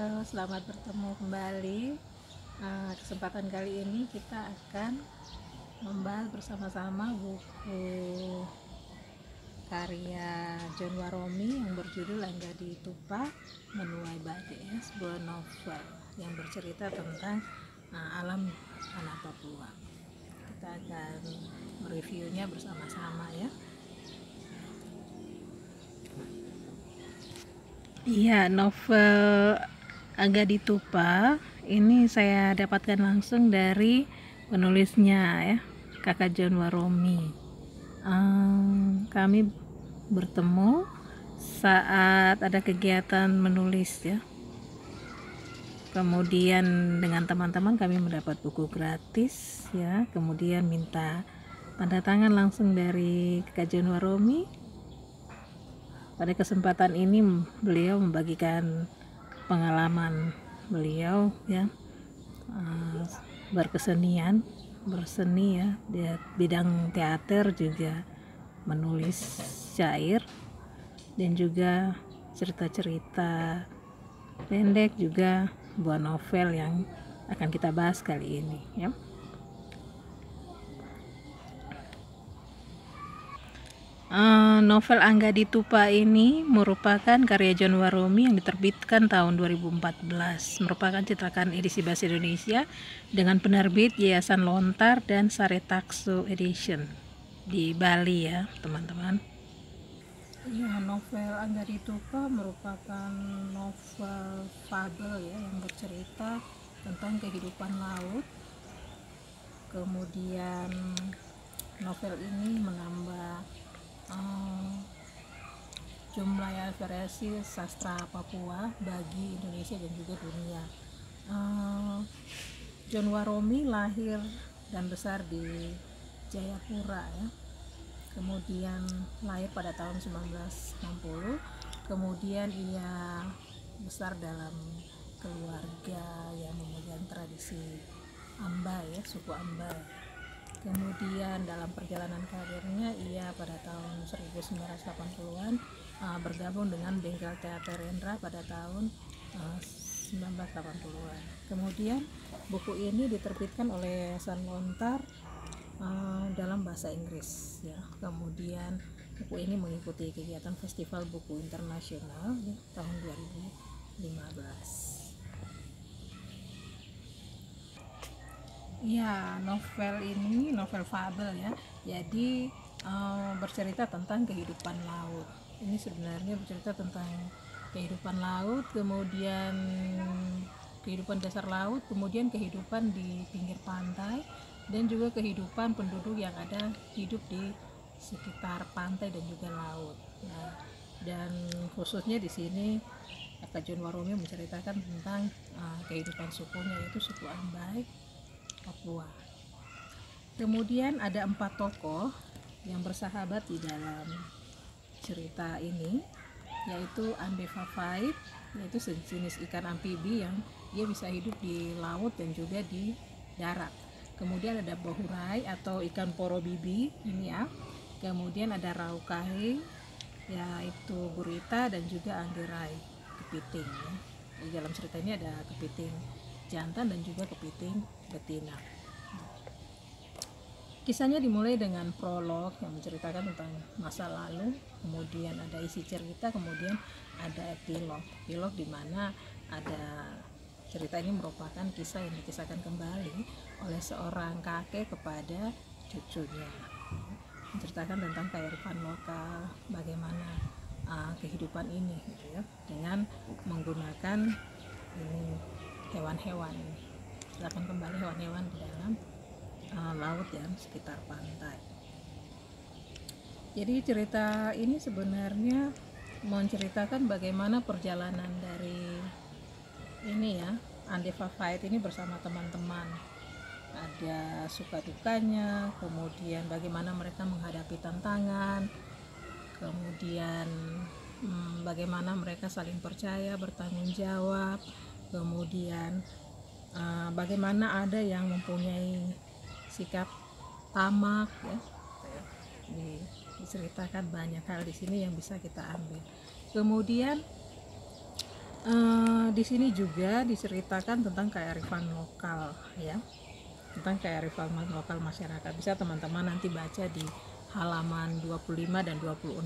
Halo, selamat bertemu kembali. Kesempatan kali ini kita akan membahas bersama-sama buku karya John Waromi yang berjudul Angga di Tupa Menuai Badai, sebuah novel yang bercerita tentang alam tanah Papua. Kita akan mereviewnya bersama-sama ya. Iya, novel Angga di Tupa ini saya dapatkan langsung dari penulisnya ya, Kakak John Waromi. Kami bertemu saat ada kegiatan menulis ya. Kemudian dengan teman-teman kami mendapat buku gratis ya. Kemudian minta tanda tangan langsung dari Kakak John Waromi. Pada kesempatan ini beliau membagikan pengalaman beliau ya, berseni ya, di bidang teater, juga menulis syair dan juga cerita-cerita pendek, juga buah novel yang akan kita bahas kali ini ya. Novel Angga di Tupa ini merupakan karya John Waromi yang diterbitkan tahun 2014, merupakan cetakan edisi bahasa Indonesia dengan penerbit Yayasan Lontar dan Saretakso Edition di Bali ya teman-teman. Ya, novel Angga di Tupa merupakan novel fabel ya, yang bercerita tentang kehidupan laut. Kemudian novel ini menambah jumlah variasi sastra Papua bagi Indonesia dan juga dunia. John Waromi lahir dan besar di Jayapura ya. Kemudian lahir pada tahun 1960. Kemudian ia besar dalam keluarga yang memegang tradisi Amba ya, suku Amba. Kemudian dalam perjalanan karirnya ia pada tahun 1980-an bergabung dengan Bengkel Teater Rendra pada tahun 1980-an. Kemudian buku ini diterbitkan oleh Yayasan Lontar dalam bahasa Inggris ya. Kemudian buku ini mengikuti kegiatan Festival Buku Internasional ya, tahun 2015. Ya, novel ini novel fabel ya. Jadi bercerita tentang kehidupan laut. Ini sebenarnya bercerita tentang kehidupan laut, kemudian kehidupan dasar laut, kemudian kehidupan di pinggir pantai, dan juga kehidupan penduduk yang ada hidup di sekitar pantai dan juga laut. Nah, dan khususnya di sini Kakak John Waromi menceritakan tentang kehidupan sukunya, yaitu suku Ambai Papua. Kemudian ada 4 tokoh yang bersahabat di dalam cerita ini, yaitu Ambevavait, yaitu sejenis ikan amfibi yang dia bisa hidup di laut dan juga di darat. Kemudian ada Bohurai atau ikan porobibi ini ya. Kemudian ada Raukahe, yaitu gurita, dan juga Anggerai, kepiting ya. Di dalam cerita ini ada kepiting jantan dan juga kepiting betina. Kisahnya dimulai dengan prolog yang menceritakan tentang masa lalu, kemudian ada isi cerita, kemudian ada epilog. Epilog di mana ada cerita ini merupakan kisah yang dikisahkan kembali oleh seorang kakek kepada cucunya, menceritakan tentang kearifan lokal, bagaimana kehidupan ini gitu ya, dengan menggunakan ini hewan-hewan ini. Silakan kembali hewan-hewan di dalam laut ya, sekitar pantai. Jadi cerita ini sebenarnya menceritakan bagaimana perjalanan dari ini ya, Ambevavait ini bersama teman-teman. Ada suka dukanya, kemudian bagaimana mereka menghadapi tantangan, kemudian bagaimana mereka saling percaya, bertanggung jawab, kemudian bagaimana ada yang mempunyai sikap tamak ya. Diceritakan banyak hal di sini yang bisa kita ambil. Kemudian Di sini juga diceritakan tentang kearifan lokal ya, tentang kearifan lokal masyarakat. Bisa teman-teman nanti baca di halaman 25 dan 26.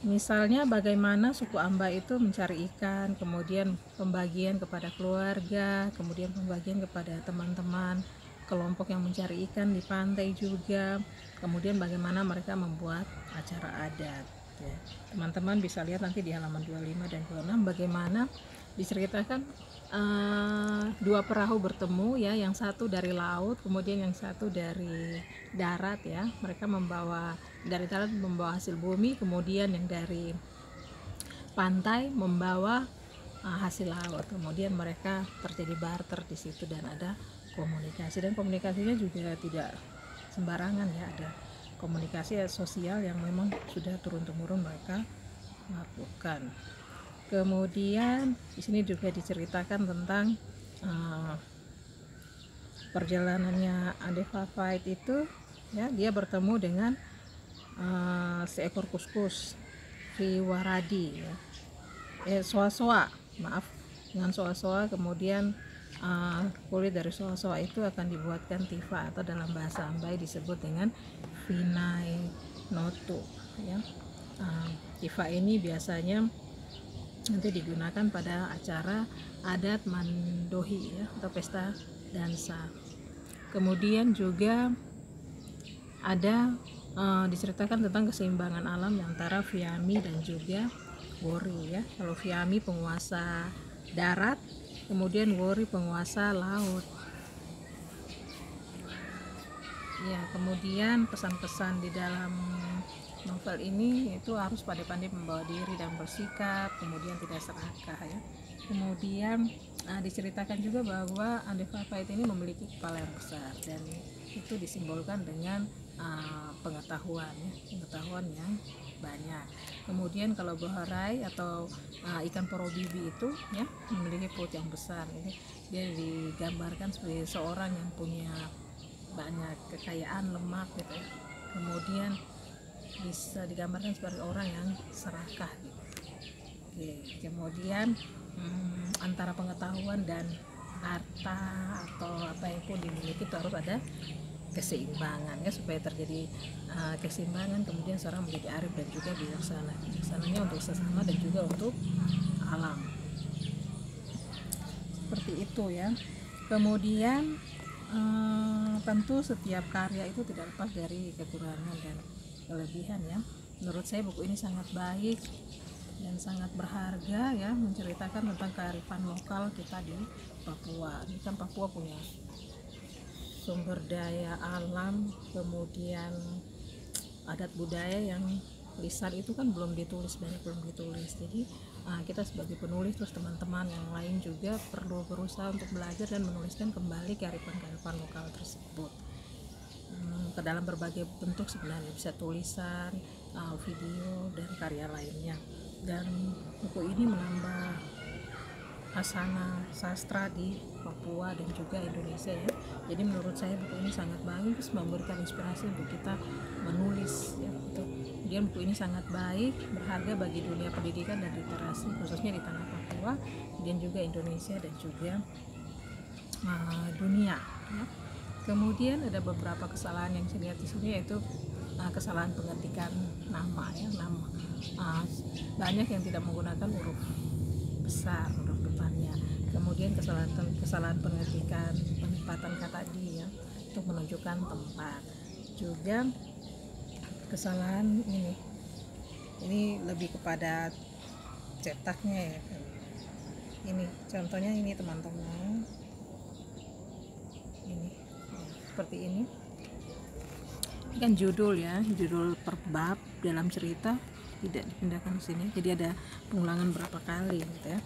Misalnya bagaimana suku Amba itu mencari ikan, kemudian pembagian kepada keluarga, kemudian pembagian kepada teman-teman kelompok yang mencari ikan di pantai juga, kemudian bagaimana mereka membuat acara adat ya. Teman-teman bisa lihat nanti di halaman 25 dan 26 bagaimana diceritakan dua perahu bertemu ya, yang satu dari laut, kemudian yang satu dari darat ya. Mereka membawa dari darat membawa hasil bumi, kemudian yang dari pantai membawa hasil laut. Kemudian mereka terjadi barter di situ dan ada komunikasi, dan komunikasinya juga tidak sembarangan ya, ada komunikasi sosial yang memang sudah turun-temurun mereka lakukan. Kemudian di sini juga diceritakan tentang perjalanannya Andevavait itu ya, dia bertemu dengan seekor kuskus Viwaradi ya. Soa-soa, maaf, dengan soa-soa. Kemudian kulit dari soa-soa itu akan dibuatkan tifa, atau dalam bahasa Ambai disebut dengan Vinay Notu ya. Tifa ini biasanya nanti digunakan pada acara adat Mandohi ya, atau pesta dansa. Kemudian juga ada diceritakan tentang keseimbangan alam antara Viami dan juga Wori ya. Kalau Viami penguasa darat, kemudian Wori penguasa laut ya. Kemudian pesan-pesan di dalam novel ini itu harus pandai-pandai membawa diri dan bersikap, kemudian tidak serakah ya. Kemudian diceritakan juga bahwa Andevavait ini memiliki kepala yang besar, dan itu disimbolkan dengan pengetahuan ya, pengetahuan yang banyak. Kemudian kalau Boharai atau ikan porobibi itu ya, memiliki perut yang besar. Ini dia digambarkan sebagai seorang yang punya banyak kekayaan lemak gitu ya. Kemudian bisa digambarkan sebagai orang yang serakah gitu. Oke, kemudian antara pengetahuan dan harta atau apa yang pun dimiliki itu harus ada keseimbangan ya, supaya terjadi keseimbangan, kemudian seorang menjadi arif dan juga bijaksana. Bijaksananya untuk sesama dan juga untuk alam. Seperti itu ya. Kemudian tentu setiap karya itu tidak lepas dari kekurangan dan kelebihan ya. Menurut saya buku ini sangat baik dan sangat berharga ya, menceritakan tentang kearifan lokal kita di Papua. Ini kan Papua punya sumber daya alam, kemudian adat budaya yang lisan itu kan belum ditulis, banyak belum ditulis. Jadi kita sebagai penulis, terus teman-teman yang lain juga perlu berusaha untuk belajar dan menuliskan kembali kearifan-kearifan lokal tersebut ke dalam berbagai bentuk sebenarnya, bisa tulisan, video, dan karya lainnya. Dan buku ini menambah khasana sastra di Papua dan juga Indonesia ya. Jadi menurut saya buku ini sangat bagus, memberikan inspirasi untuk kita menulis ya, gitu. Kemudian buku ini sangat baik, berharga bagi dunia pendidikan dan literasi, khususnya di tanah Papua, dan juga Indonesia dan juga dunia ya. Kemudian ada beberapa kesalahan yang saya lihat di sini, yaitu kesalahan pengetikan nama ya, nama banyak yang tidak menggunakan huruf besar, huruf depannya. Kemudian kesalahan pengetikan penempatan kata di ya, untuk menunjukkan tempat. Juga kesalahan ini lebih kepada cetaknya ya. Ini contohnya, ini teman-teman, ini seperti ini kan judul ya, judul per bab dalam cerita tidak dipindahkan ke sini, jadi ada pengulangan berapa kali gitu ya.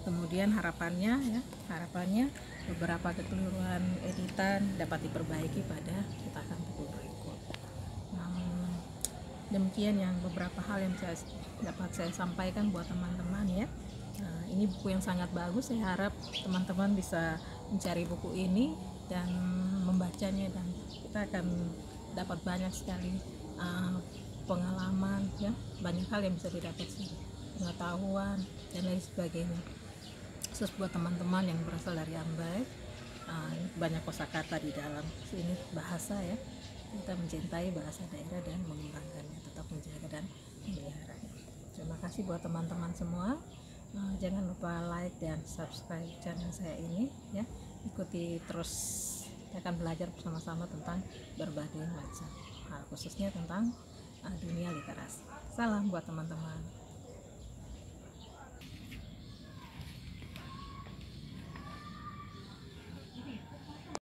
Kemudian harapannya beberapa kekeliruan editan dapat diperbaiki pada cetakan buku berikut. Demikian yang beberapa hal yang dapat saya sampaikan buat teman-teman ya. Ini buku yang sangat bagus, saya harap teman-teman bisa mencari buku ini dan membacanya, dan kita akan dapat banyak sekali pengalaman ya, banyak hal yang bisa didapat sih, pengetahuan dan lain sebagainya. Khusus buat teman-teman yang berasal dari Ambai, banyak kosakata di dalam ini bahasa ya. Kita mencintai bahasa daerah dan mengembangkannya, tetap menjaga dan memeliharanya. Terima kasih buat teman-teman semua. Jangan lupa like dan subscribe channel saya ini ya. Ikuti terus, kita akan belajar bersama-sama tentang berbagai macam hal, khususnya tentang dunia literasi. Salam buat teman-teman.